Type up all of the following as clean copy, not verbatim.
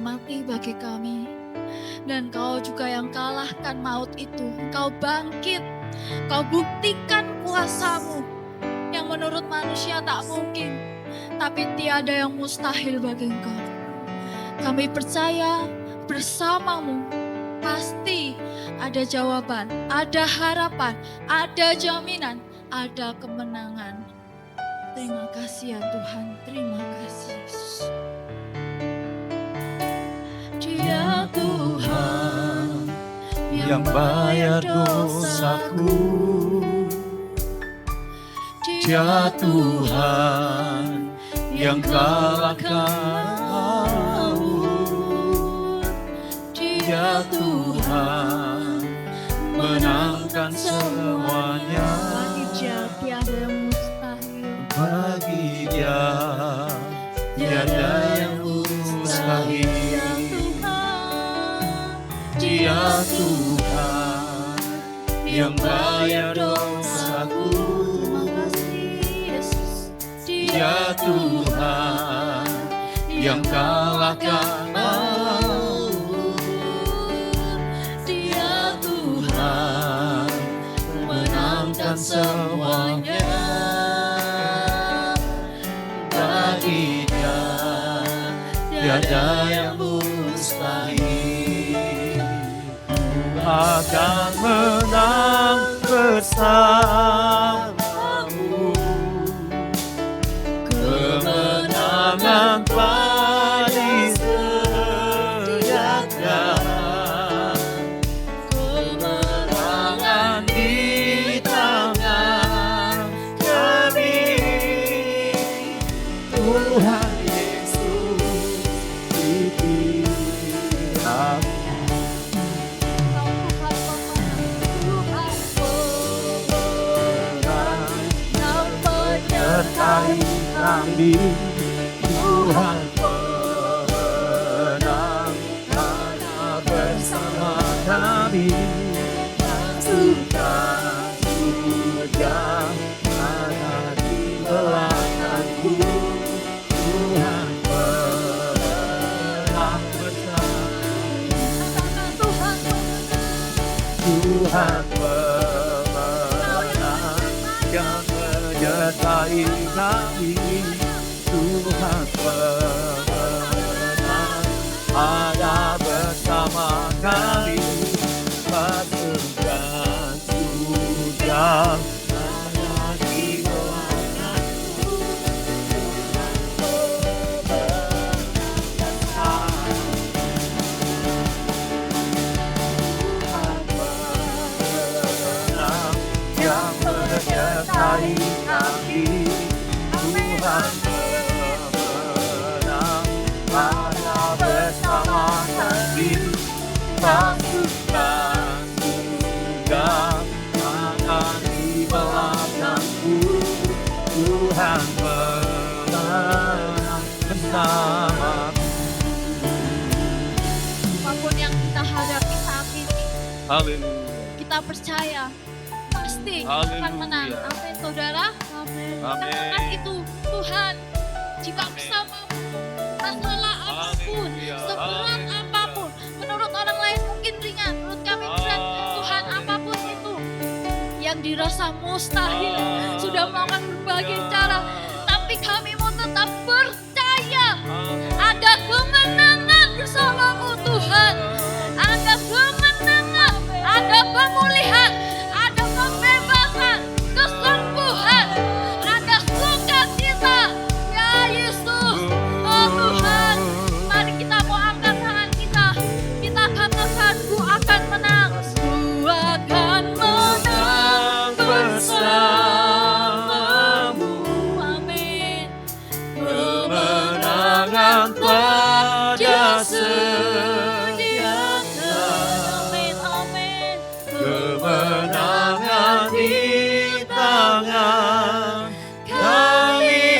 mati bagi kami. Dan Kau juga yang kalahkan maut itu. Kau bangkit, Kau buktikan kuasa-Mu yang menurut manusia tak mungkin, tapi tiada yang mustahil bagi Engkau. Kami percaya bersama-Mu pasti ada jawaban, ada harapan, ada jaminan, ada kemenangan. Terima kasih ya Tuhan, terima kasih Yesus. Dia Tuhan yang bayar dosaku, Dia Tuhan yang kalahkan maut, Dia Tuhan menangkan semuanya. Bagi Dia tiada yang mustahil, Bagi Dia tiada yang mustahil. Dia Tuhan yang bayar dosaku, Dia Tuhan yang kalahkan maut, Dia Tuhan menangkan semuanya. Bagi Dia tiada yang mustahil. Akan menang bersamamu, kemenangan pasti disediakan, kemenangan di tangan kami. Tuhan Yesus dipilih. Kami Tuhan pemenang, ada bersama kami. Pasukan surga ada di belakangku. Tuhan pemenang bersama. Tuhan pemenang yang menyertai kami. Tuhan pemenang ada bersama kami. Pasukan surga ada di belakangku. Tuhan pemenang yang menyertai kami. Tuhan pemenang ada bersama kami. Pasukan surga ada di belakangku. Tuhan pemenang bersamaku. apapun yang kita hadapi saat ini, Haleluya. kita percaya pasti akan menang. Amin, saudara. Amin. Katakan itu, Tuhan, jika bersamamu, masalah apapun, seberat apapun, menurut orang lain mungkin ringan, menurut kami berat. Tuhan, apapun itu yang dirasa mustahil, sudah melakukan berbagai cara, tapi kami mau tetap percaya ada kemenangan bersamamu, Tuhan. Ada kemenangan, ada pemulihan, ada pembebasan, kesembuhan, ada sukacita. Ya Yesus, oh Tuhan, mari kita mau angkat tangan kita. Kita katakan, ku akan menang. Ku akan menang bersamamu. Amin. Kemenangan pada sediakan. Amin, amin. Kemenangan di tangan kami.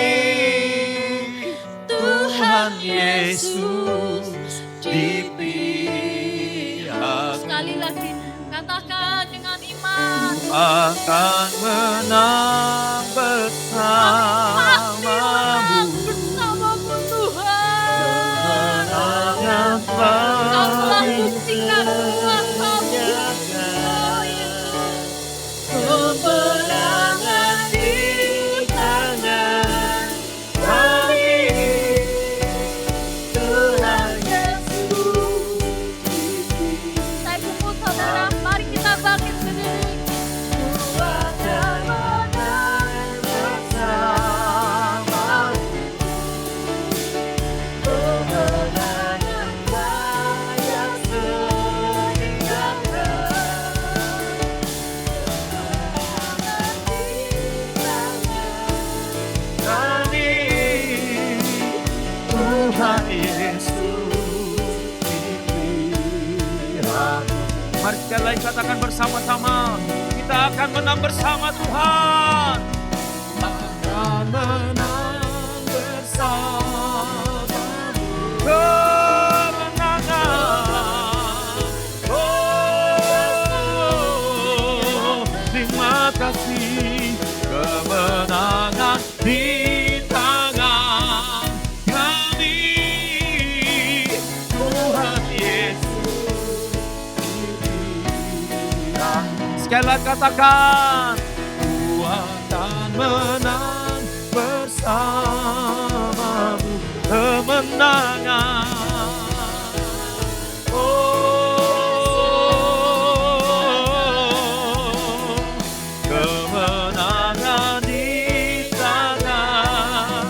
Tuhan Yesus di pihak. Sekali lagi, katakan dengan iman. Akan menang bersamamu. Bersamamu Tuhan. Kemenangan Tuhan Yesus dipihak. Mari sekali lagi katakan bersama-sama, kita akan menang bersama Tuhan. Akan menang bersama kemenangan. Oh, terima kasih, kemenangan di tangan kami. Tuhan Yesus dipihak. Sekali lagi katakan, ku akan menang bersamamu kemenangan. Oh, kemenangan di tangan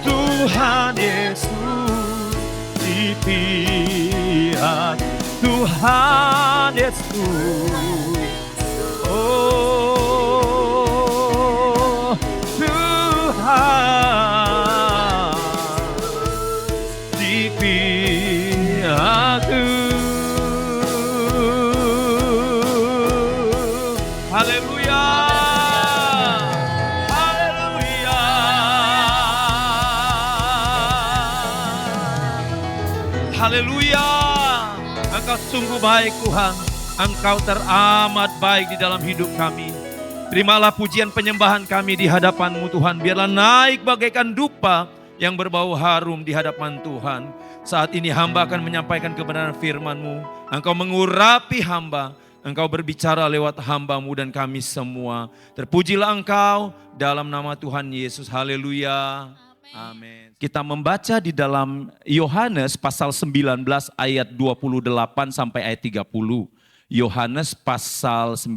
Tuhan Yesus dipihak. Tuhan Yesus, oh Tuhan di pihakku. Haleluya, haleluya, haleluya. Engkau sungguh baik Tuhan, Engkau teramat baik di dalam hidup kami. Terimalah pujian penyembahan kami di hadapan-Mu Tuhan. Biarlah naik bagaikan dupa yang berbau harum di hadapan Tuhan. Saat ini hamba akan menyampaikan kebenaran firman-Mu. Engkau mengurapi hamba, Engkau berbicara lewat hamba-Mu dan kami semua. Terpujilah Engkau dalam nama Tuhan Yesus. Haleluya. Amin. Kita membaca di dalam Yohanes pasal 19 ayat 28 sampai ayat 30. Yohanes pasal 19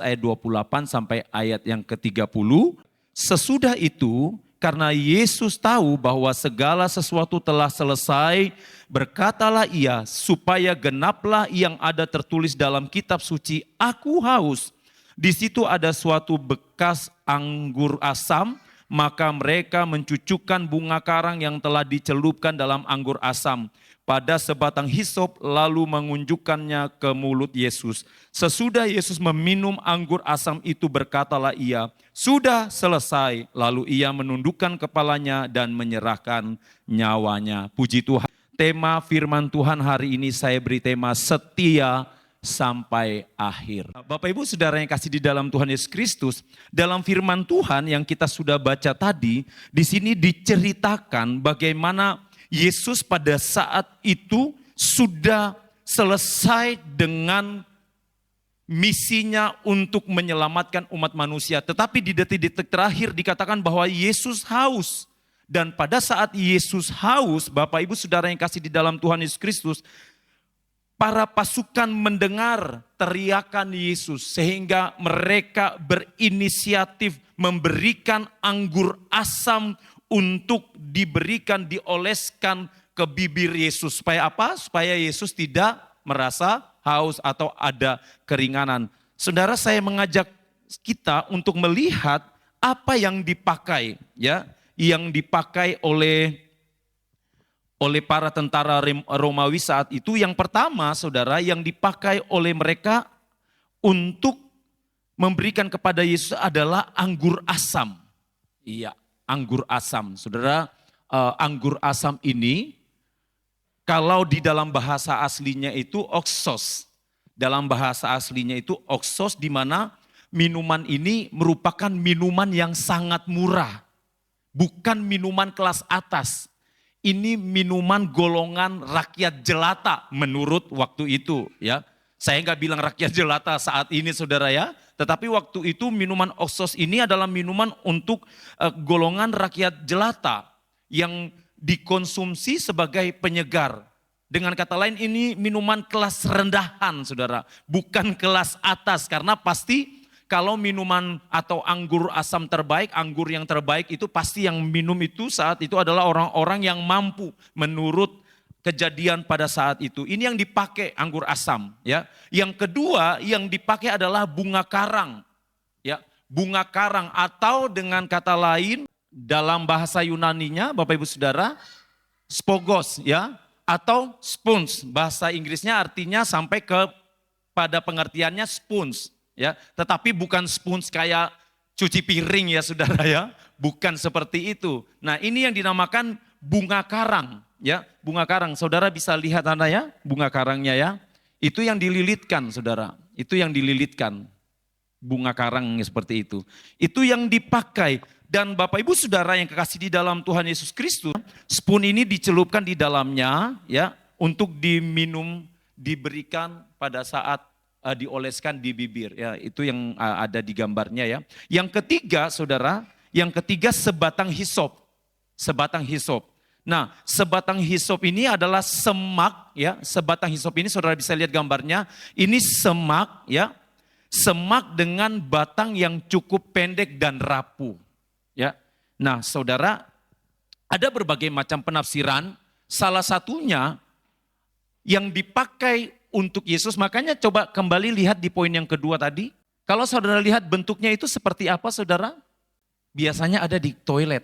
ayat 28 sampai ayat yang ke-30. Sesudah itu, karena Yesus tahu bahwa segala sesuatu telah selesai, berkatalah ia, supaya genaplah yang ada tertulis dalam kitab suci, aku haus. Di situ ada suatu bekas anggur asam, maka mereka mencucukkan bunga karang yang telah dicelupkan dalam anggur asam pada sebatang hisop, lalu mengunjukkannya ke mulut Yesus. Sesudah Yesus meminum anggur asam itu, berkatalah ia, sudah selesai. Lalu ia menundukkan kepalanya dan menyerahkan nyawanya. Puji Tuhan. Tema firman Tuhan hari ini saya beri tema setia sampai akhir. Bapak Ibu Saudara yang kasih di dalam Tuhan Yesus Kristus, dalam firman Tuhan yang kita sudah baca tadi, di sini diceritakan bagaimana Yesus pada saat itu sudah selesai dengan misinya untuk menyelamatkan umat manusia. Tetapi di detik-detik terakhir dikatakan bahwa Yesus haus. Dan pada saat Yesus haus, Bapak Ibu Saudara yang kasih di dalam Tuhan Yesus Kristus, para pasukan mendengar teriakan Yesus sehingga mereka berinisiatif memberikan anggur asam untuk diberikan, dioleskan ke bibir Yesus. Supaya apa? Supaya Yesus tidak merasa haus atau ada keringanan. Saudara, saya mengajak kita untuk melihat apa yang dipakai, ya, yang dipakai oleh para tentara Romawi saat itu. Yang pertama, saudara, yang dipakai oleh mereka untuk memberikan kepada Yesus adalah anggur asam. Iya, anggur asam. Saudara, anggur asam ini, kalau di dalam bahasa aslinya itu oxos. Dalam bahasa aslinya itu oxos, di mana minuman ini merupakan minuman yang sangat murah. Bukan minuman kelas atas. Ini minuman golongan rakyat jelata menurut waktu itu, ya. Saya nggak bilang rakyat jelata saat ini, saudara, ya. Tetapi waktu itu minuman oxos ini adalah minuman untuk golongan rakyat jelata yang dikonsumsi sebagai penyegar. Dengan kata lain, ini minuman kelas rendahan, saudara, bukan kelas atas. Karena pasti kalau minuman atau anggur asam terbaik, anggur yang terbaik itu pasti yang minum itu saat itu adalah orang-orang yang mampu menurut kejadian pada saat itu. Ini yang dipakai anggur asam, ya. Yang kedua yang dipakai adalah bunga karang, ya. Bunga karang atau dengan kata lain dalam bahasa Yunaninya Bapak Ibu Saudara, spogos ya, atau sponge. Bahasa Inggrisnya artinya sampai ke pada pengertiannya sponge ya, tetapi bukan sponge kayak cuci piring ya Saudara ya, bukan seperti itu. Nah, ini yang dinamakan bunga karang ya, bunga karang. Saudara bisa lihat ya, bunga karangnya ya. Itu yang dililitkan Saudara, itu yang dililitkan. Bunga karang seperti itu. Itu yang dipakai. Dan Bapak Ibu Saudara yang kekasih di dalam Tuhan Yesus Kristus, spoon ini dicelupkan di dalamnya ya, untuk diminum, diberikan pada saat dioleskan di bibir ya. Itu yang ada di gambarnya ya. Yang ketiga Saudara, yang ketiga sebatang hisop. Sebatang hisop. Nah, sebatang hisop ini adalah semak ya. Sebatang hisop ini Saudara bisa lihat gambarnya. Ini semak ya. Semak dengan batang yang cukup pendek dan rapuh. Ya. Nah, Saudara, ada berbagai macam penafsiran. Salah satunya yang dipakai untuk Yesus, makanya coba kembali lihat di poin yang kedua tadi. Kalau Saudara lihat bentuknya itu seperti apa Saudara? Biasanya ada di toilet.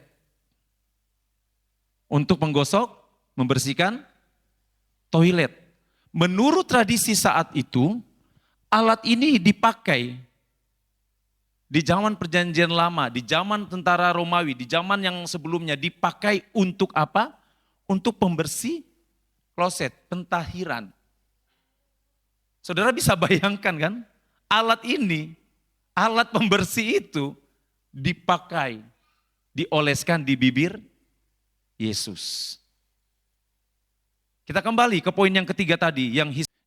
Untuk menggosok, membersihkan toilet. Menurut tradisi saat itu, alat ini dipakai di zaman perjanjian lama, di zaman tentara Romawi, di zaman yang sebelumnya dipakai untuk apa? Untuk pembersih kloset, pentahiran. Saudara bisa bayangkan kan? Alat ini, alat pembersih itu dipakai, dioleskan di bibir Yesus. Kita kembali ke poin yang ketiga tadi.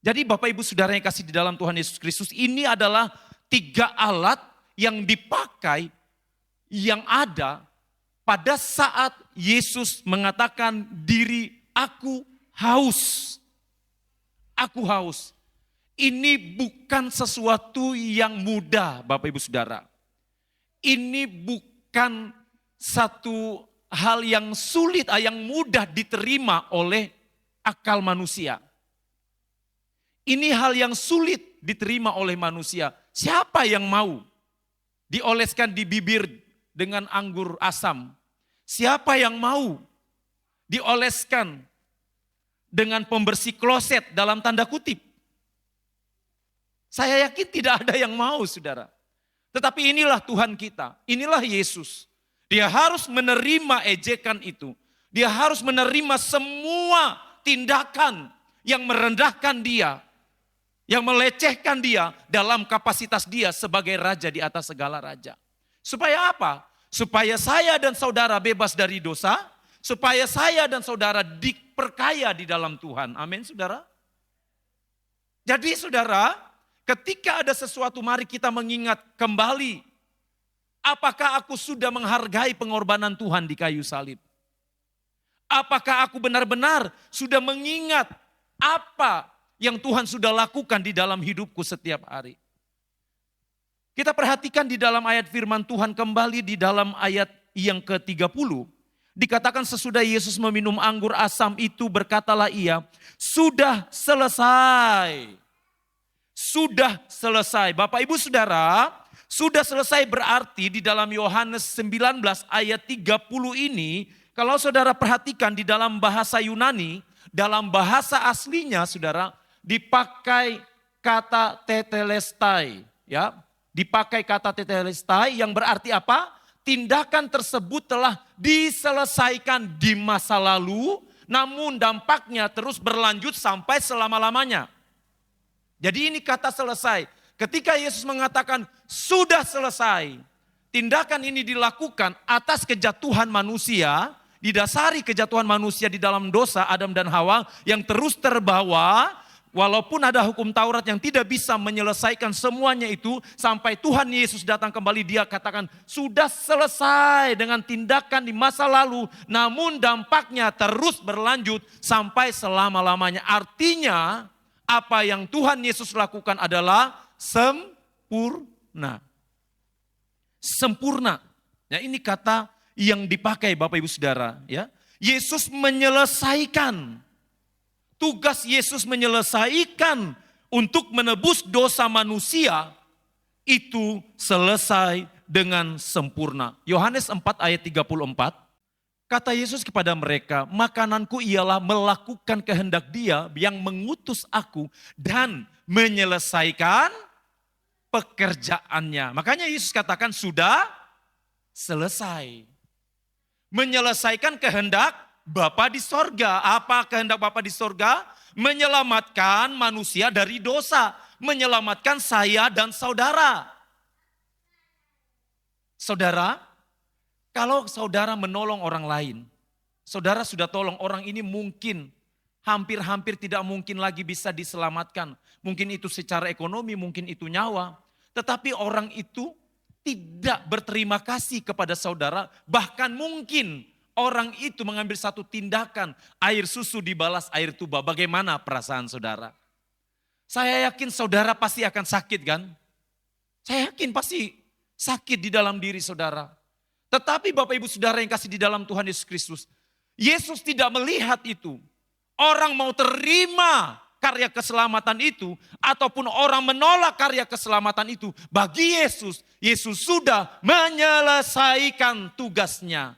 Jadi Bapak Ibu Saudara yang kasih di dalam Tuhan Yesus Kristus, ini adalah 3 alat yang dipakai, yang ada pada saat Yesus mengatakan diri aku haus. Aku haus. Ini bukan sesuatu yang mudah Bapak Ibu Saudara. Ini bukan satu hal yang sulit, yang mudah diterima oleh akal manusia. Ini hal yang sulit diterima oleh manusia. Siapa yang mau dioleskan di bibir dengan anggur asam? Siapa yang mau dioleskan dengan pembersih kloset dalam tanda kutip? Saya yakin tidak ada yang mau Saudara. Tetapi inilah Tuhan kita, inilah Yesus. Dia harus menerima ejekan itu. Dia harus menerima semua tindakan yang merendahkan dia, yang melecehkan dia dalam kapasitas dia sebagai raja di atas segala raja. Supaya apa? Supaya saya dan saudara bebas dari dosa, supaya saya dan saudara diperkaya di dalam Tuhan. Amin Saudara. Jadi Saudara, ketika ada sesuatu mari kita mengingat kembali. Apakah aku sudah menghargai pengorbanan Tuhan di kayu salib? Apakah aku benar-benar sudah mengingat apa yang Tuhan sudah lakukan di dalam hidupku setiap hari? Kita perhatikan di dalam ayat firman Tuhan kembali di dalam ayat yang ke-30. Dikatakan sesudah Yesus meminum anggur asam itu berkatalah ia, sudah selesai. Sudah selesai. Bapak Ibu Saudara, sudah selesai berarti di dalam Yohanes 19 ayat 30 ini, kalau saudara perhatikan di dalam bahasa Yunani, dalam bahasa aslinya saudara, dipakai kata tetelestai. Ya, dipakai kata tetelestai yang berarti apa? Tindakan tersebut telah diselesaikan di masa lalu, namun dampaknya terus berlanjut sampai selama-lamanya. Jadi ini kata selesai. Ketika Yesus mengatakan sudah selesai, tindakan ini dilakukan atas kejatuhan manusia, didasari kejatuhan manusia di dalam dosa Adam dan Hawa yang terus terbawa, walaupun ada hukum Taurat yang tidak bisa menyelesaikan semuanya itu, sampai Tuhan Yesus datang kembali, dia katakan sudah selesai dengan tindakan di masa lalu, namun dampaknya terus berlanjut sampai selama-lamanya. Artinya apa yang Tuhan Yesus lakukan adalah sempurna. Sempurna. Ya, ini kata yang dipakai Bapak Ibu Saudara. Ya. Yesus menyelesaikan. Tugas Yesus menyelesaikan untuk menebus dosa manusia. Itu selesai dengan sempurna. Yohanes 4 ayat 34, kata Yesus kepada mereka, makananku ialah melakukan kehendak Dia yang mengutus aku dan menyelesaikan pekerjaannya. Makanya Yesus katakan sudah selesai. Menyelesaikan kehendak Bapa di sorga. Apa kehendak Bapa di sorga? Menyelamatkan manusia dari dosa. Menyelamatkan saya dan saudara. Saudara, kalau saudara menolong orang lain, saudara sudah tolong orang ini, mungkin hampir-hampir tidak mungkin lagi bisa diselamatkan. Mungkin itu secara ekonomi, mungkin itu nyawa. Tetapi orang itu tidak berterima kasih kepada saudara, bahkan mungkin orang itu mengambil satu tindakan, air susu dibalas air tuba. Bagaimana perasaan saudara? Saya yakin saudara pasti akan sakit kan? Saya yakin pasti sakit di dalam diri saudara. Tetapi Bapak Ibu Saudara yang kasih di dalam Tuhan Yesus Kristus, Yesus tidak melihat itu. Orang mau terima karya keselamatan itu, ataupun orang menolak karya keselamatan itu, bagi Yesus, Yesus sudah menyelesaikan tugasnya.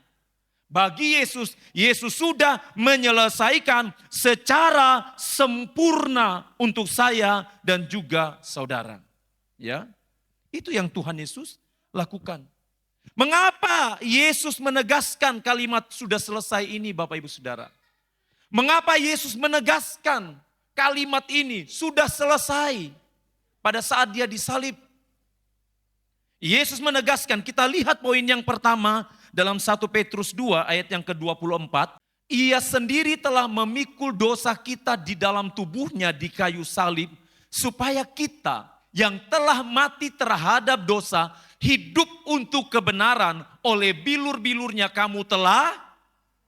Bagi Yesus, Yesus sudah menyelesaikan secara sempurna untuk saya dan juga saudara. Ya, itu yang Tuhan Yesus lakukan. Mengapa Yesus menegaskan kalimat sudah selesai ini, Bapak Ibu Saudara? Mengapa Yesus menegaskan kalimat ini sudah selesai pada saat Dia disalib? Yesus menegaskan, kita lihat poin yang pertama dalam 1 Petrus 2 ayat yang ke-24. Ia sendiri telah memikul dosa kita di dalam tubuhnya di kayu salib, supaya kita yang telah mati terhadap dosa, hidup untuk kebenaran, oleh bilur-bilurnya kamu telah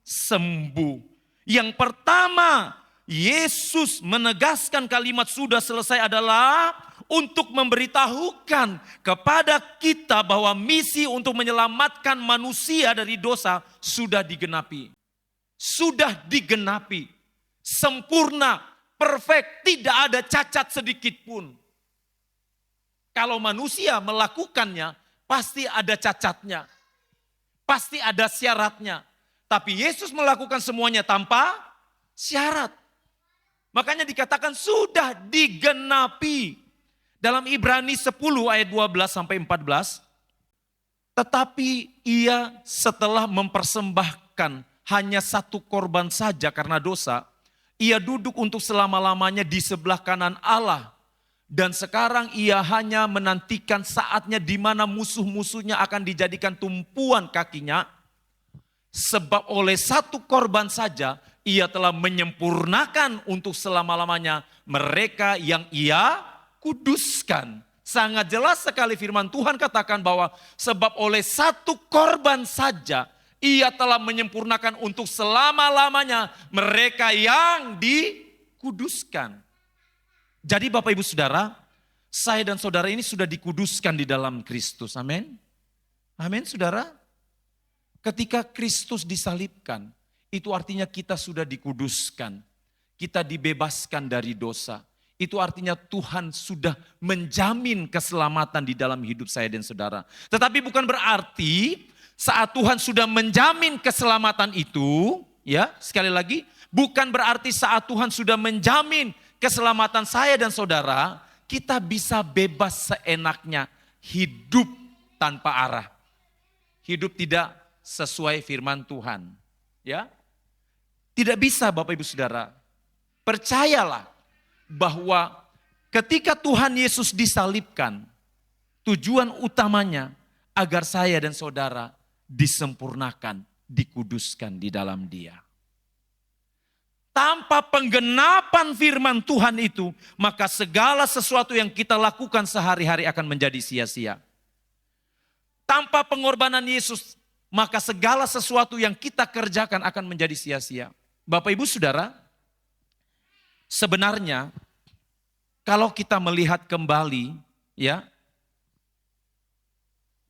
sembuh. Yang pertama, Yesus menegaskan kalimat sudah selesai adalah untuk memberitahukan kepada kita bahwa misi untuk menyelamatkan manusia dari dosa sudah digenapi. Sudah digenapi. Sempurna, perfect, tidak ada cacat sedikit pun. Kalau manusia melakukannya, pasti ada cacatnya. Pasti ada syaratnya. Tapi Yesus melakukan semuanya tanpa syarat. Makanya dikatakan sudah digenapi. Dalam Ibrani 10 ayat 12 sampai 14. Tetapi ia setelah mempersembahkan hanya satu korban saja karena dosa, ia duduk untuk selama-lamanya di sebelah kanan Allah. Dan sekarang ia hanya menantikan saatnya di mana musuh-musuhnya akan dijadikan tumpuan kakinya. Sebab oleh satu korban saja ia telah menyempurnakan untuk selama-lamanya mereka yang ia kuduskan. Sangat jelas sekali firman Tuhan katakan bahwa sebab oleh satu korban saja ia telah menyempurnakan untuk selama-lamanya mereka yang dikuduskan. Jadi Bapak Ibu Saudara, saya dan saudara ini sudah dikuduskan di dalam Kristus. Amin. Amin saudara. Ketika Kristus disalibkan, itu artinya kita sudah dikuduskan. Kita dibebaskan dari dosa. Itu artinya Tuhan sudah menjamin keselamatan di dalam hidup saya dan saudara. Tetapi bukan berarti saat Tuhan sudah menjamin keselamatan itu, ya, sekali lagi, bukan berarti saat Tuhan sudah menjamin keselamatan saya dan saudara, kita bisa bebas seenaknya hidup tanpa arah. Hidup tidak sesuai firman Tuhan, ya. Tidak bisa Bapak Ibu Saudara. Percayalah bahwa ketika Tuhan Yesus disalibkan, tujuan utamanya agar saya dan saudara disempurnakan, dikuduskan di dalam Dia. Tanpa penggenapan firman Tuhan itu, maka segala sesuatu yang kita lakukan sehari-hari akan menjadi sia-sia. Tanpa pengorbanan Yesus, maka segala sesuatu yang kita kerjakan akan menjadi sia-sia. Bapak Ibu Saudara, sebenarnya kalau kita melihat kembali, ya,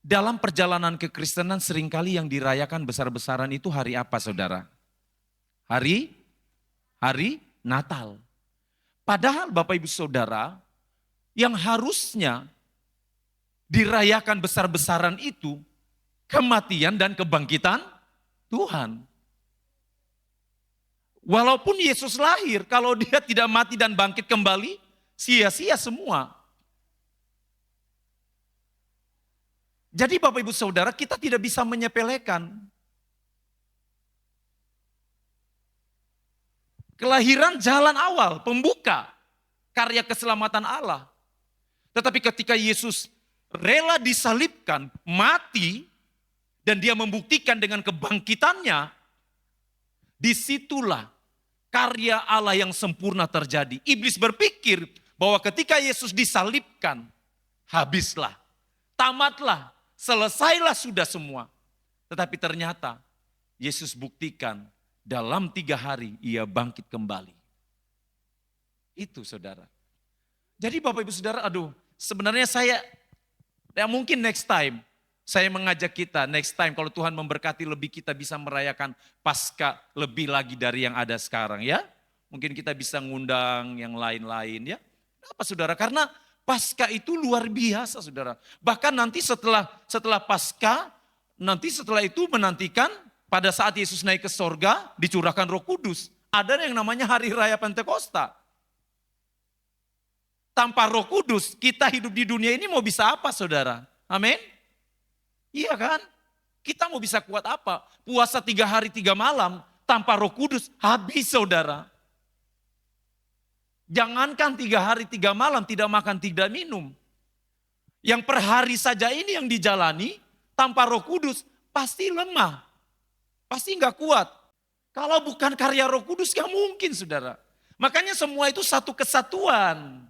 dalam perjalanan kekristenan seringkali yang dirayakan besar-besaran itu hari apa saudara? Hari Natal. Padahal Bapak Ibu Saudara, yang harusnya dirayakan besar-besaran itu kematian dan kebangkitan Tuhan. Walaupun Yesus lahir, kalau dia tidak mati dan bangkit kembali, sia-sia semua. Jadi Bapak Ibu Saudara, kita tidak bisa menyepelekan kelahiran jalan awal, pembuka karya keselamatan Allah. Tetapi ketika Yesus rela disalibkan, mati, dan dia membuktikan dengan kebangkitannya, disitulah karya Allah yang sempurna terjadi. Iblis berpikir bahwa ketika Yesus disalibkan, habislah, tamatlah, selesailah sudah semua. Tetapi ternyata Yesus buktikan dalam 3 hari ia bangkit kembali. Itu saudara. Jadi Bapak Ibu Saudara, sebenarnya mungkin next time, saya mengajak kita next time kalau Tuhan memberkati lebih kita bisa merayakan Paskah lebih lagi dari yang ada sekarang ya. Mungkin kita bisa ngundang yang lain-lain ya. Kenapa saudara? Karena Paskah itu luar biasa saudara. Bahkan nanti setelah Paskah, nanti setelah itu menantikan pada saat Yesus naik ke sorga, dicurahkan Roh Kudus. Ada yang namanya Hari Raya Pentakosta. Tanpa Roh Kudus, kita hidup di dunia ini mau bisa apa saudara? Amin? Iya kan? Kita mau bisa kuat apa? Puasa 3 hari 3 malam tanpa Roh Kudus, habis saudara. Jangankan 3 hari 3 malam tidak makan tidak minum. Yang per hari saja ini yang dijalani tanpa Roh Kudus pasti lemah. Pasti enggak kuat. Kalau bukan karya Roh Kudus gak mungkin saudara. Makanya semua itu satu kesatuan.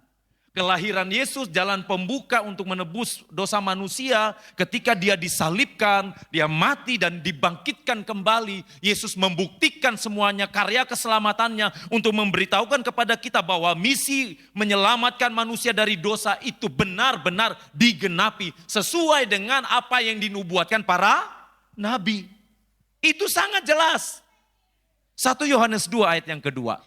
Kelahiran Yesus jalan pembuka untuk menebus dosa manusia. Ketika dia disalibkan, dia mati dan dibangkitkan kembali. Yesus membuktikan semuanya karya keselamatannya untuk memberitahukan kepada kita bahwa misi menyelamatkan manusia dari dosa itu benar-benar digenapi. Sesuai dengan apa yang dinubuatkan para nabi. Itu sangat jelas. 1 Yohanes 2 ayat yang kedua.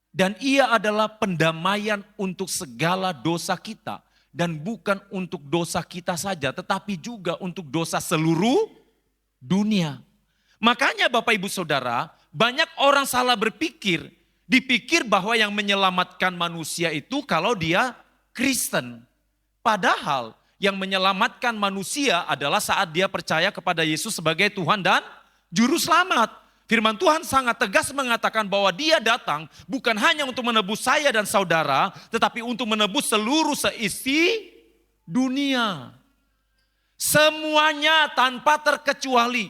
Dan ia adalah pendamaian untuk segala dosa kita. Dan bukan untuk dosa kita saja, tetapi juga untuk dosa seluruh dunia. Makanya Bapak Ibu Saudara, banyak orang salah berpikir. Dipikir bahwa yang menyelamatkan manusia itu kalau dia Kristen. Padahal yang menyelamatkan manusia adalah saat dia percaya kepada Yesus sebagai Tuhan dan Juru Selamat. Firman Tuhan sangat tegas mengatakan bahwa dia datang bukan hanya untuk menebus saya dan saudara, tetapi untuk menebus seluruh seisi dunia. Semuanya tanpa terkecuali.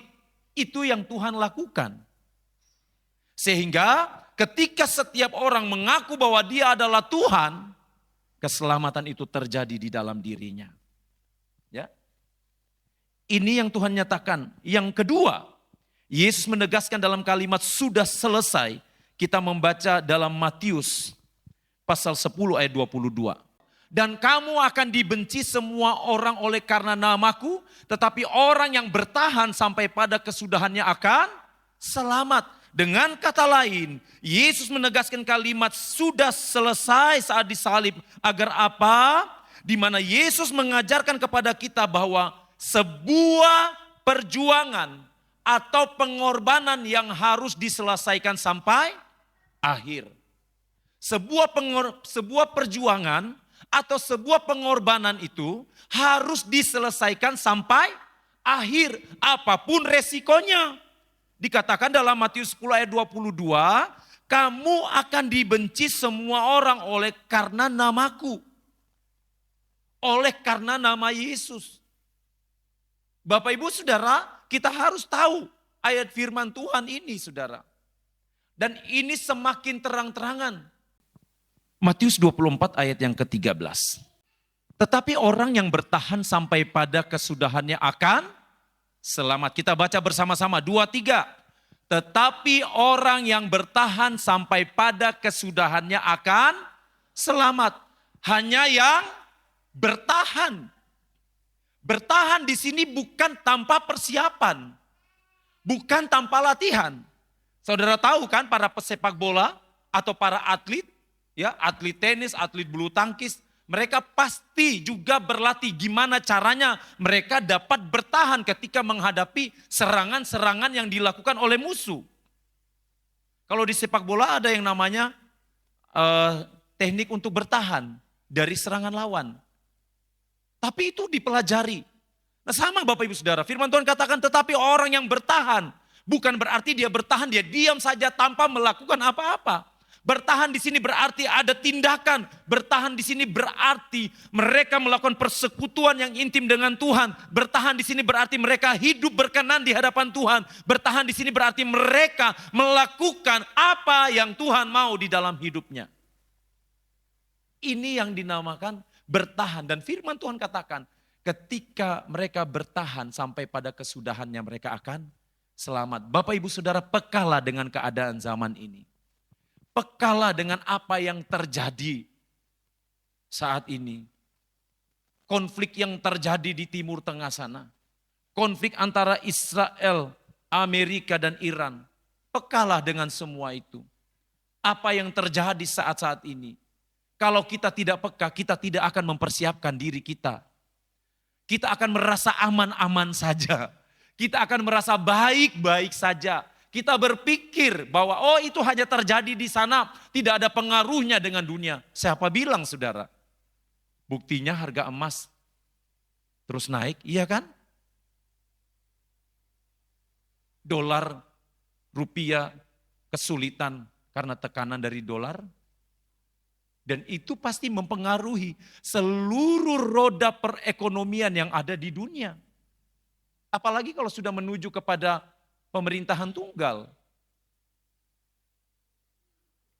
Itu yang Tuhan lakukan. Sehingga ketika setiap orang mengaku bahwa dia adalah Tuhan, keselamatan itu terjadi di dalam dirinya. Ya. Ini yang Tuhan nyatakan. Yang kedua, Yesus menegaskan dalam kalimat sudah selesai. Kita membaca dalam Matius pasal 10 ayat 22. Dan kamu akan dibenci semua orang oleh karena namaku, tetapi orang yang bertahan sampai pada kesudahannya akan selamat. Dengan kata lain, Yesus menegaskan kalimat sudah selesai saat disalib. Agar apa? Di mana Yesus mengajarkan kepada kita bahwa sebuah perjuangan atau pengorbanan yang harus diselesaikan sampai akhir. Sebuah perjuangan atau sebuah pengorbanan itu harus diselesaikan sampai akhir. Apapun resikonya. Dikatakan dalam Matius 10 ayat 22, kamu akan dibenci semua orang oleh karena namaku. Oleh karena nama Yesus. Bapak Ibu Saudara, kita harus tahu ayat firman Tuhan ini saudara. Dan ini semakin terang-terangan. Matius 24 ayat yang ke-13. Tetapi orang yang bertahan sampai pada kesudahannya akan selamat. Kita baca bersama-sama 2-3. Tetapi orang yang bertahan sampai pada kesudahannya akan selamat. Hanya yang bertahan. Bertahan di sini bukan tanpa persiapan, bukan tanpa latihan. Saudara tahu kan para pesepak bola atau para atlet, ya atlet tenis, atlet bulu tangkis, mereka pasti juga berlatih gimana caranya mereka dapat bertahan ketika menghadapi serangan-serangan yang dilakukan oleh musuh. Kalau di sepak bola ada yang namanya teknik untuk bertahan dari serangan lawan. Tapi itu dipelajari. Nah sama Bapak Ibu Saudara, firman Tuhan katakan tetapi orang yang bertahan, bukan berarti dia bertahan, dia diam saja tanpa melakukan apa-apa. Bertahan di sini berarti ada tindakan. Bertahan di sini berarti mereka melakukan persekutuan yang intim dengan Tuhan. Bertahan di sini berarti mereka hidup berkenan di hadapan Tuhan. Bertahan di sini berarti mereka melakukan apa yang Tuhan mau di dalam hidupnya. Ini yang dinamakan bertahan. Dan firman Tuhan katakan, ketika mereka bertahan sampai pada kesudahannya mereka akan selamat. Bapak Ibu Saudara, pekalah dengan keadaan zaman ini. Pekalah dengan apa yang terjadi saat ini. Konflik yang terjadi di Timur Tengah sana. Konflik antara Israel, Amerika dan Iran. Pekalah dengan semua itu. Apa yang terjadi saat-saat ini. Kalau kita tidak peka, kita tidak akan mempersiapkan diri kita. Kita akan merasa aman-aman saja. Kita akan merasa baik-baik saja. Kita berpikir bahwa itu hanya terjadi di sana, tidak ada pengaruhnya dengan dunia. Siapa bilang saudara? Buktinya harga emas terus naik, iya kan? Dolar, rupiah kesulitan karena tekanan dari dolar. Dan itu pasti mempengaruhi seluruh roda perekonomian yang ada di dunia. Apalagi kalau sudah menuju kepada pemerintahan tunggal.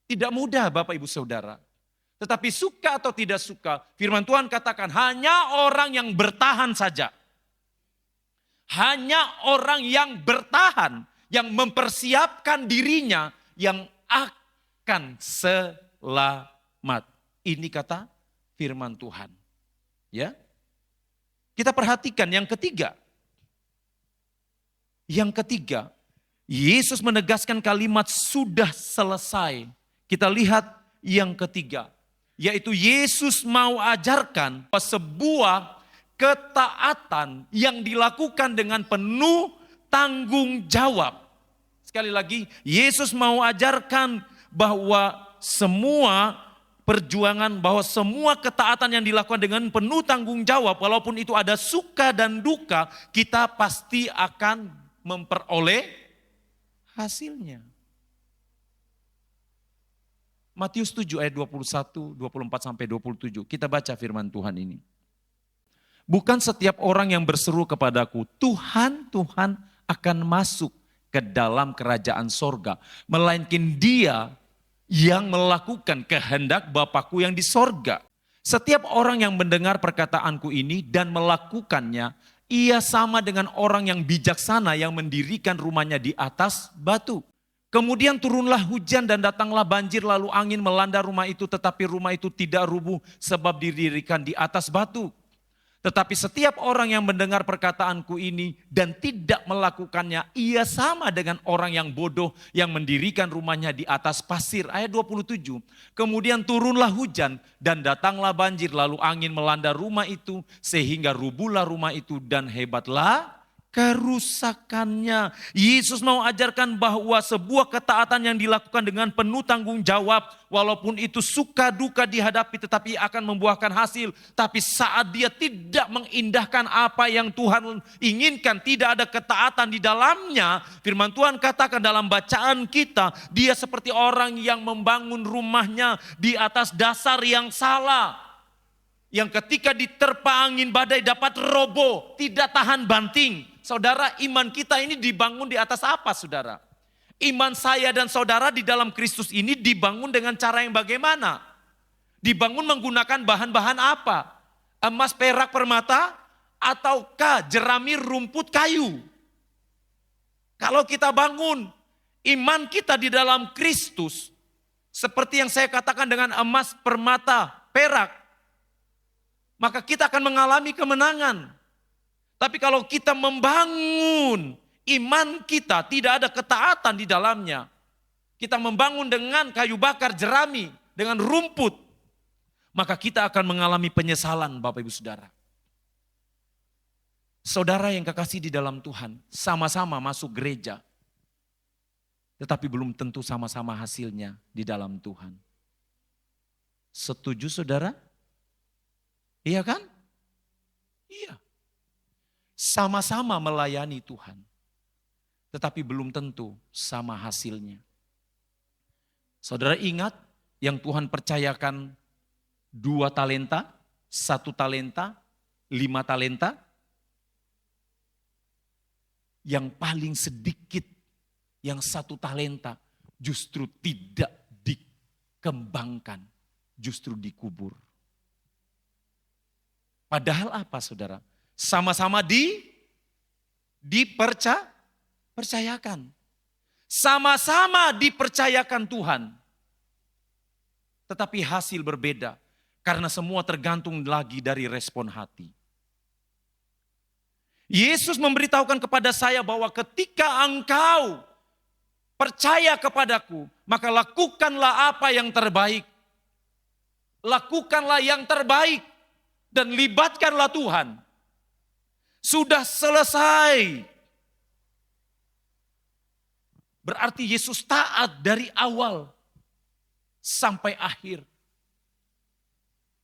Tidak mudah Bapak Ibu Saudara. Tetapi suka atau tidak suka, firman Tuhan katakan hanya orang yang bertahan saja. Hanya orang yang bertahan, yang mempersiapkan dirinya, yang akan selamat. Ini kata firman Tuhan. Ya. Kita perhatikan yang ketiga. Yang ketiga, Yesus menegaskan kalimat sudah selesai. Kita lihat yang ketiga, yaitu Yesus mau ajarkan sebuah ketaatan yang dilakukan dengan penuh tanggung jawab. Sekali lagi, Yesus mau ajarkan bahwa semua perjuangan, bahwa semua ketaatan yang dilakukan dengan penuh tanggung jawab, walaupun itu ada suka dan duka, kita pasti akan memperoleh hasilnya. Matius 7 ayat 21, 24 sampai 27. Kita baca firman Tuhan ini. Bukan setiap orang yang berseru kepadaku, Tuhan, Tuhan akan masuk ke dalam kerajaan sorga. Melainkan dia yang melakukan kehendak Bapakku yang di sorga. Setiap orang yang mendengar perkataanku ini dan melakukannya, ia sama dengan orang yang bijaksana yang mendirikan rumahnya di atas batu. Kemudian turunlah hujan dan datanglah banjir lalu angin melanda rumah itu, tetapi rumah itu tidak rubuh sebab didirikan di atas batu. Tetapi setiap orang yang mendengar perkataanku ini dan tidak melakukannya, ia sama dengan orang yang bodoh yang mendirikan rumahnya di atas pasir. Ayat 27, kemudian turunlah hujan dan datanglah banjir lalu angin melanda rumah itu sehingga rubuhlah rumah itu dan hebatlah kerusakannya. Yesus mau ajarkan bahwa sebuah ketaatan yang dilakukan dengan penuh tanggung jawab, walaupun itu suka duka dihadapi tetapi akan membuahkan hasil. Tapi saat dia tidak mengindahkan apa yang Tuhan inginkan, tidak ada ketaatan di dalamnya, firman Tuhan katakan dalam bacaan kita, dia seperti orang yang membangun rumahnya di atas dasar yang salah. Yang ketika diterpa angin badai dapat roboh, tidak tahan banting. Saudara, iman kita ini dibangun di atas apa saudara? Iman saya dan saudara di dalam Kristus ini dibangun dengan cara yang bagaimana? Dibangun menggunakan bahan-bahan apa? Emas, perak, permata, ataukah jerami, rumput, kayu? Kalau kita bangun iman kita di dalam Kristus, seperti yang saya katakan dengan emas, permata, perak, maka kita akan mengalami kemenangan. Tapi kalau kita membangun iman kita, tidak ada ketaatan di dalamnya. Kita membangun dengan kayu bakar, jerami, dengan rumput. maka kita akan mengalami penyesalan Bapak Ibu Saudara. Saudara yang kekasih di dalam Tuhan, sama-sama masuk gereja, tetapi belum tentu sama-sama hasilnya di dalam Tuhan. Setuju saudara? Iya kan? Iya. Sama-sama melayani Tuhan, tetapi belum tentu sama hasilnya. Saudara ingat yang Tuhan percayakan 2 talenta, 1 talenta, 5 talenta? Yang paling sedikit, yang 1 talenta justru tidak dikembangkan, justru dikubur. Padahal apa saudara? Sama-sama dipercayakan. Sama-sama dipercayakan Tuhan. Tetapi hasil berbeda. Karena semua tergantung lagi dari respon hati. Yesus memberitahukan kepada saya bahwa ketika engkau percaya kepadaku, maka lakukanlah apa yang terbaik. Lakukanlah yang terbaik dan libatkanlah Tuhan. Sudah selesai. Berarti Yesus taat dari awal sampai akhir.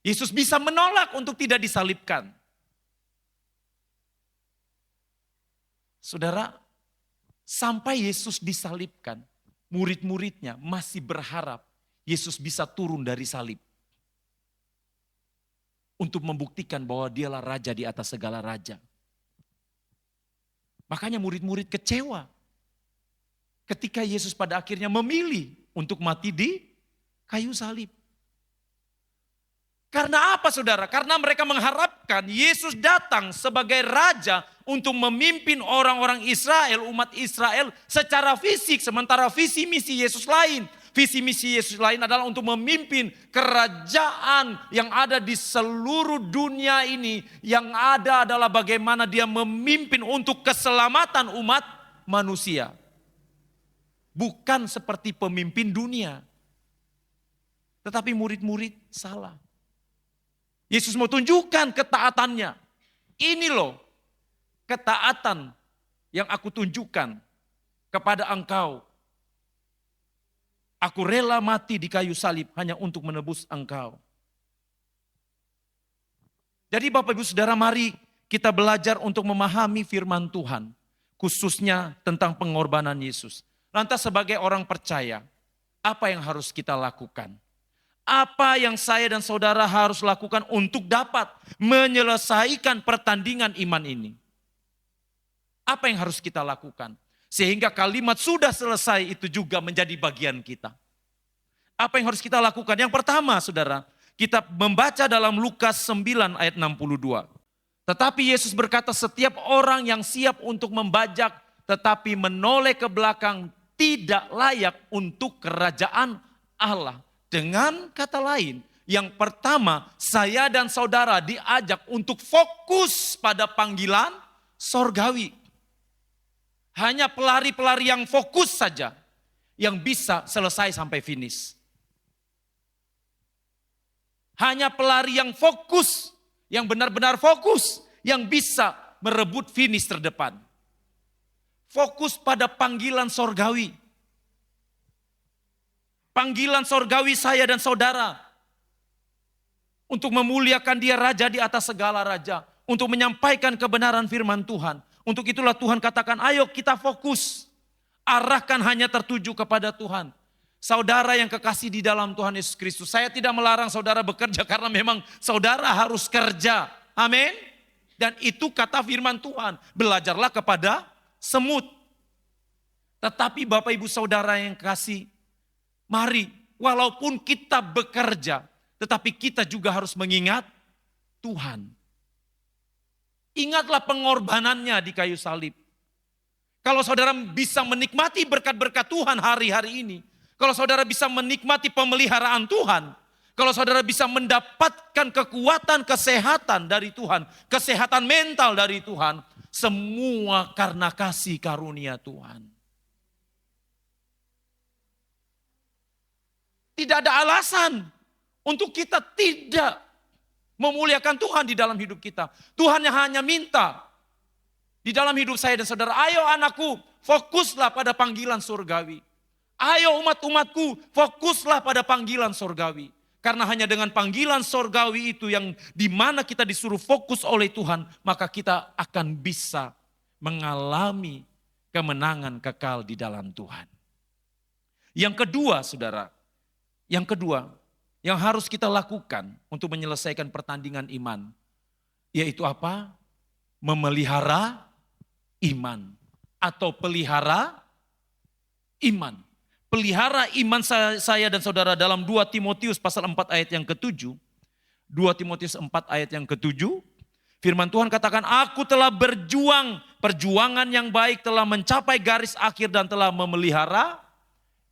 Yesus bisa menolak untuk tidak disalibkan. Saudara, sampai Yesus disalibkan, murid-muridnya masih berharap Yesus bisa turun dari salib. Untuk membuktikan bahwa dialah raja di atas segala raja. Makanya murid-murid kecewa. Ketika Yesus pada akhirnya memilih untuk mati di kayu salib. Karena apa saudara? Karena mereka mengharapkan Yesus datang sebagai raja untuk memimpin orang-orang Israel, umat Israel secara fisik. Sementara visi misi Yesus lain. Visi misi Yesus lain adalah untuk memimpin kerajaan yang ada di seluruh dunia ini. Yang ada adalah bagaimana dia memimpin untuk keselamatan umat manusia. Bukan seperti pemimpin dunia. Tetapi murid-murid salah. Yesus mau tunjukkan ketaatannya. Ini loh ketaatan yang aku tunjukkan kepada engkau. Aku rela mati di kayu salib hanya untuk menebus engkau. Jadi Bapak Ibu Saudara, mari kita belajar untuk memahami firman Tuhan. Khususnya tentang pengorbanan Yesus. Lantas sebagai orang percaya, apa yang harus kita lakukan? Apa yang saya dan saudara harus lakukan untuk dapat menyelesaikan pertandingan iman ini? Apa yang harus kita lakukan? Sehingga kalimat sudah selesai itu juga menjadi bagian kita. Apa yang harus kita lakukan? Yang pertama saudara, kita membaca dalam Lukas 9 ayat 62. Tetapi Yesus berkata, setiap orang yang siap untuk membajak tetapi menoleh ke belakang tidak layak untuk kerajaan Allah. Dengan kata lain, yang pertama saya dan saudara diajak untuk fokus pada panggilan sorgawi. Hanya pelari-pelari yang fokus saja yang bisa selesai sampai finish. Hanya pelari yang fokus, yang benar-benar fokus, yang bisa merebut finish terdepan. Fokus pada panggilan sorgawi. Panggilan sorgawi saya dan saudara. Untuk memuliakan dia raja di atas segala raja. Untuk menyampaikan kebenaran firman Tuhan. Untuk itulah Tuhan katakan, ayo kita fokus. Arahkan hanya tertuju kepada Tuhan. Saudara yang kekasih di dalam Tuhan Yesus Kristus. Saya tidak melarang saudara bekerja karena memang saudara harus kerja. Amin. Dan itu kata firman Tuhan. Belajarlah kepada semut. Tetapi Bapak Ibu Saudara yang kasih, mari walaupun kita bekerja, tetapi kita juga harus mengingat Tuhan. Ingatlah pengorbanannya di kayu salib. Kalau saudara bisa menikmati berkat-berkat Tuhan hari-hari ini, kalau saudara bisa menikmati pemeliharaan Tuhan, kalau saudara bisa mendapatkan kekuatan kesehatan dari Tuhan, kesehatan mental dari Tuhan, semua karena kasih karunia Tuhan. Tidak ada alasan untuk kita tidak memuliakan Tuhan di dalam hidup kita. Tuhan yang hanya minta di dalam hidup saya dan saudara, ayo anakku, fokuslah pada panggilan surgawi. Ayo umat-umatku, fokuslah pada panggilan surgawi. Karena hanya dengan panggilan surgawi itu yang dimana kita disuruh fokus oleh Tuhan, maka kita akan bisa mengalami kemenangan kekal di dalam Tuhan. Yang kedua, saudara, yang harus kita lakukan untuk menyelesaikan pertandingan iman, yaitu apa? Memelihara iman atau pelihara iman. Pelihara iman saya dan saudara dalam 2 Timotius pasal 4 ayat yang ke-7. 2 Timotius 4 ayat yang ke-7. Firman Tuhan katakan, aku telah berjuang, perjuangan yang baik, telah mencapai garis akhir dan telah memelihara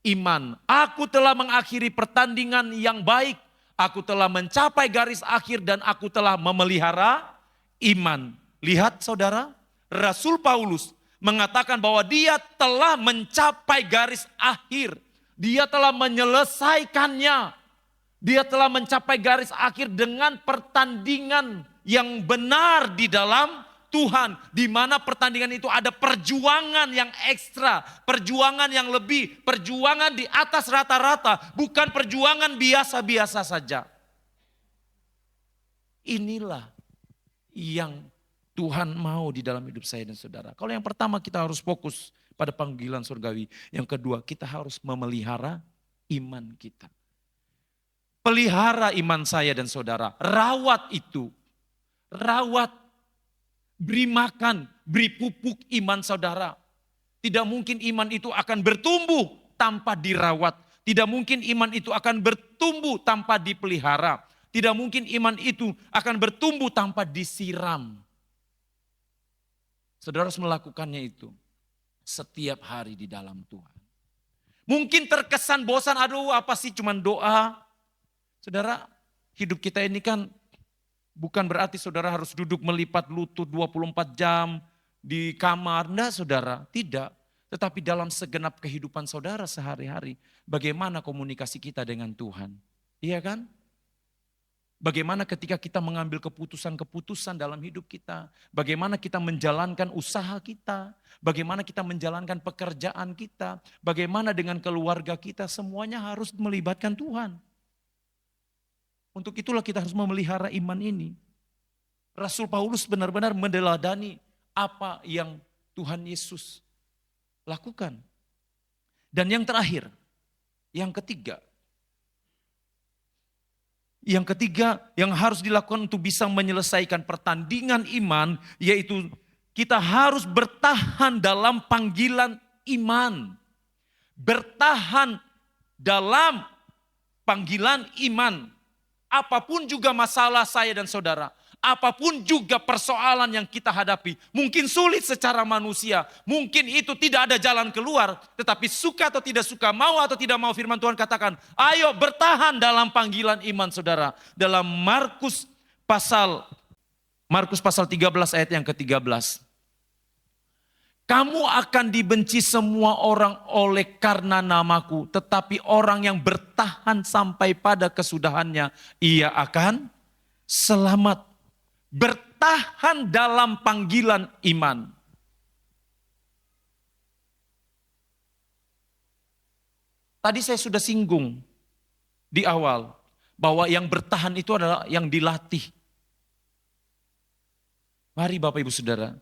iman. Aku telah mengakhiri pertandingan yang baik. Aku telah mencapai garis akhir dan aku telah memelihara iman. Lihat saudara, Rasul Paulus mengatakan bahwa dia telah mencapai garis akhir. Dia telah menyelesaikannya. Dia telah mencapai garis akhir dengan pertandingan yang benar di dalam Tuhan. Di mana pertandingan itu ada perjuangan yang ekstra. Perjuangan yang lebih. Perjuangan di atas rata-rata. Bukan perjuangan biasa-biasa saja. Inilah yang Tuhan mau di dalam hidup saya dan saudara. Kalau yang pertama kita harus fokus pada panggilan surgawi. Yang kedua kita harus memelihara iman kita. Pelihara iman saya dan saudara. Rawat itu. Rawat. Beri makan, beri pupuk iman saudara. Tidak mungkin iman itu akan bertumbuh tanpa dirawat. Tidak mungkin iman itu akan bertumbuh tanpa dipelihara. Tidak mungkin iman itu akan bertumbuh tanpa disiram. Saudara harus melakukannya itu setiap hari di dalam Tuhan. Mungkin terkesan bosan, aduh apa sih cuman doa. Saudara, hidup kita ini kan bukan berarti saudara harus duduk melipat lutut 24 jam di kamar. Enggak saudara, tidak. Tetapi dalam segenap kehidupan saudara sehari-hari, bagaimana komunikasi kita dengan Tuhan? Iya kan? Bagaimana ketika kita mengambil keputusan-keputusan dalam hidup kita. Bagaimana kita menjalankan usaha kita. Bagaimana kita menjalankan pekerjaan kita. Bagaimana dengan keluarga kita. Semuanya harus melibatkan Tuhan. Untuk itulah kita harus memelihara iman ini. Rasul Paulus benar-benar meneladani apa yang Tuhan Yesus lakukan. Dan yang terakhir, yang ketiga yang harus dilakukan untuk bisa menyelesaikan pertandingan iman, yaitu kita harus bertahan dalam panggilan iman. Bertahan dalam panggilan iman. Apapun juga masalah saya dan saudara, apapun juga persoalan yang kita hadapi, mungkin sulit secara manusia, mungkin itu tidak ada jalan keluar, tetapi suka atau tidak suka, mau atau tidak mau, firman Tuhan katakan, ayo bertahan dalam panggilan iman saudara. Dalam Markus pasal 13 ayat yang ke-13. Kamu akan dibenci semua orang oleh karena namaku, tetapi orang yang bertahan sampai pada kesudahannya, ia akan selamat. Bertahan dalam panggilan iman. Tadi saya sudah singgung di awal, bahwa yang bertahan itu adalah yang dilatih. Mari Bapak Ibu Saudara,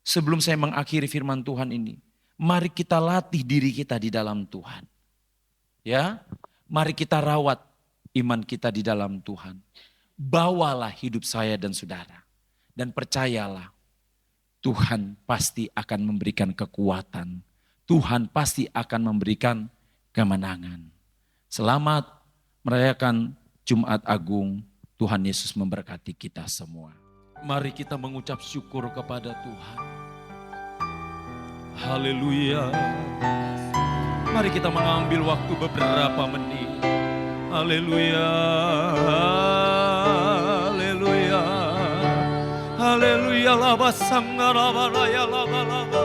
sebelum saya mengakhiri firman Tuhan ini, mari kita latih diri kita di dalam Tuhan. Ya, mari kita rawat iman kita di dalam Tuhan. Bawalah hidup saya dan saudara. Dan percayalah, Tuhan pasti akan memberikan kekuatan. Tuhan pasti akan memberikan kemenangan. Selamat merayakan Jumat Agung. Tuhan Yesus memberkati kita semua. Mari kita mengucap syukur kepada Tuhan. Haleluya. Mari kita mengambil waktu beberapa menit. Haleluya. Haleluya. Haleluya. Laba sangara balaya laba laba.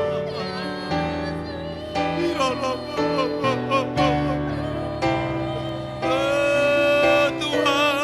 Tuhan.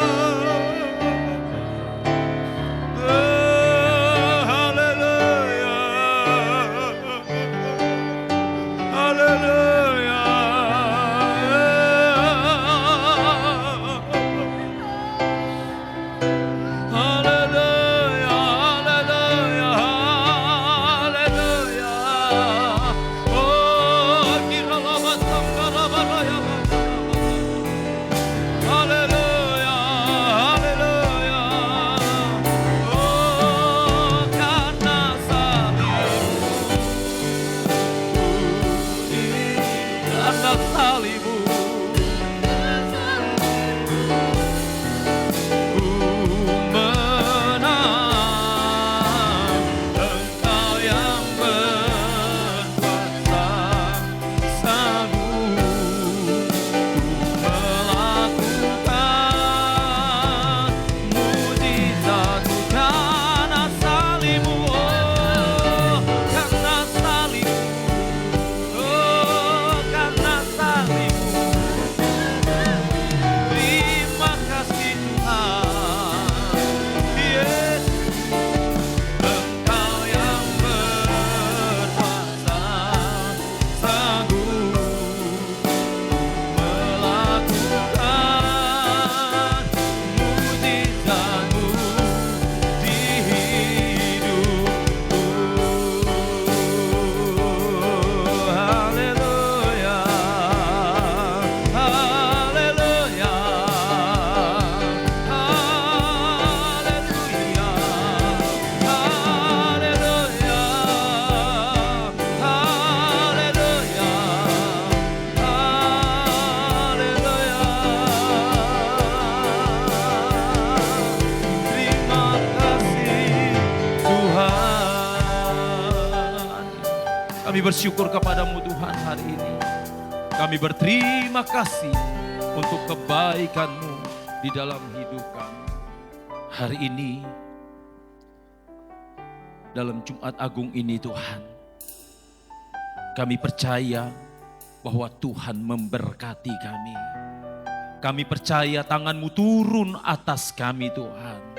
Kami bersyukur kepadamu Tuhan hari ini. Kami berterima kasih untuk kebaikan-Mu di dalam hidup kami. Hari ini, dalam Jumat Agung ini Tuhan, kami percaya bahwa Tuhan memberkati kami. Kami percaya tangan-Mu turun atas kami Tuhan.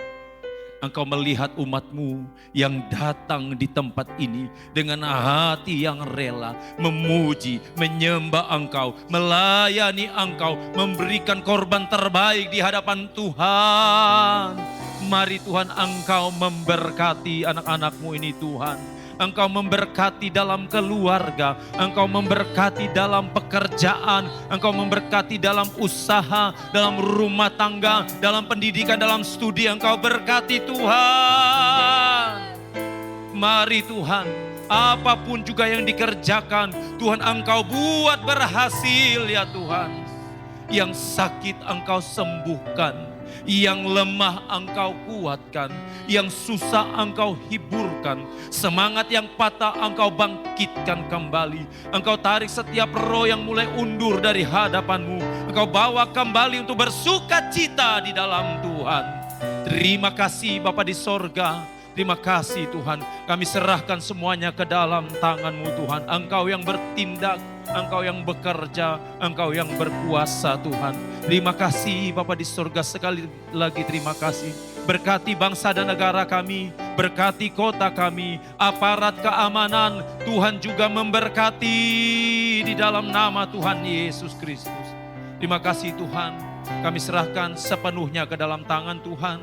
Engkau melihat umat-Mu yang datang di tempat ini dengan hati yang rela memuji, menyembah Engkau, melayani Engkau, memberikan korban terbaik di hadapan Tuhan. Mari Tuhan Engkau memberkati anak-anak-Mu ini Tuhan. Engkau memberkati dalam keluarga, Engkau memberkati dalam pekerjaan, Engkau memberkati dalam usaha, dalam rumah tangga, dalam pendidikan, dalam studi. Engkau berkati Tuhan. Mari Tuhan, apapun juga yang dikerjakan, Tuhan Engkau buat berhasil ya Tuhan. Yang sakit Engkau sembuhkan, yang lemah Engkau kuatkan, yang susah Engkau hiburkan, semangat yang patah Engkau bangkitkan kembali. Engkau tarik setiap roh yang mulai undur dari hadapan-Mu. Engkau bawa kembali untuk bersuka cita di dalam Tuhan. Terima kasih Bapa di sorga. Terima kasih Tuhan, kami serahkan semuanya ke dalam tangan-Mu Tuhan. Engkau yang bertindak, Engkau yang bekerja, Engkau yang berkuasa Tuhan. Terima kasih Bapa di surga, sekali lagi terima kasih. Berkati bangsa dan negara kami, berkati kota kami, aparat keamanan, Tuhan juga memberkati di dalam nama Tuhan Yesus Kristus. Terima kasih Tuhan, kami serahkan sepenuhnya ke dalam tangan Tuhan.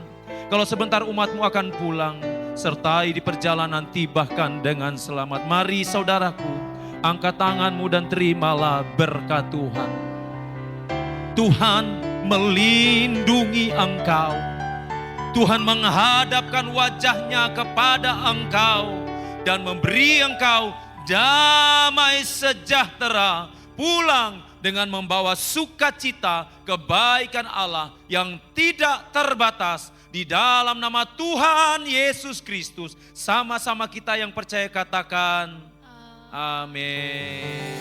Kalau sebentar umat-Mu akan pulang, sertai di perjalanan tibahkan dengan selamat. Mari saudaraku, angkat tanganmu dan terimalah berkat Tuhan. Tuhan melindungi engkau. Tuhan menghadapkan wajahnya kepada engkau dan memberi engkau damai sejahtera. Pulang dengan membawa sukacita, kebaikan Allah yang tidak terbatas. Di dalam nama Tuhan Yesus Kristus, sama-sama kita yang percaya katakan, amin.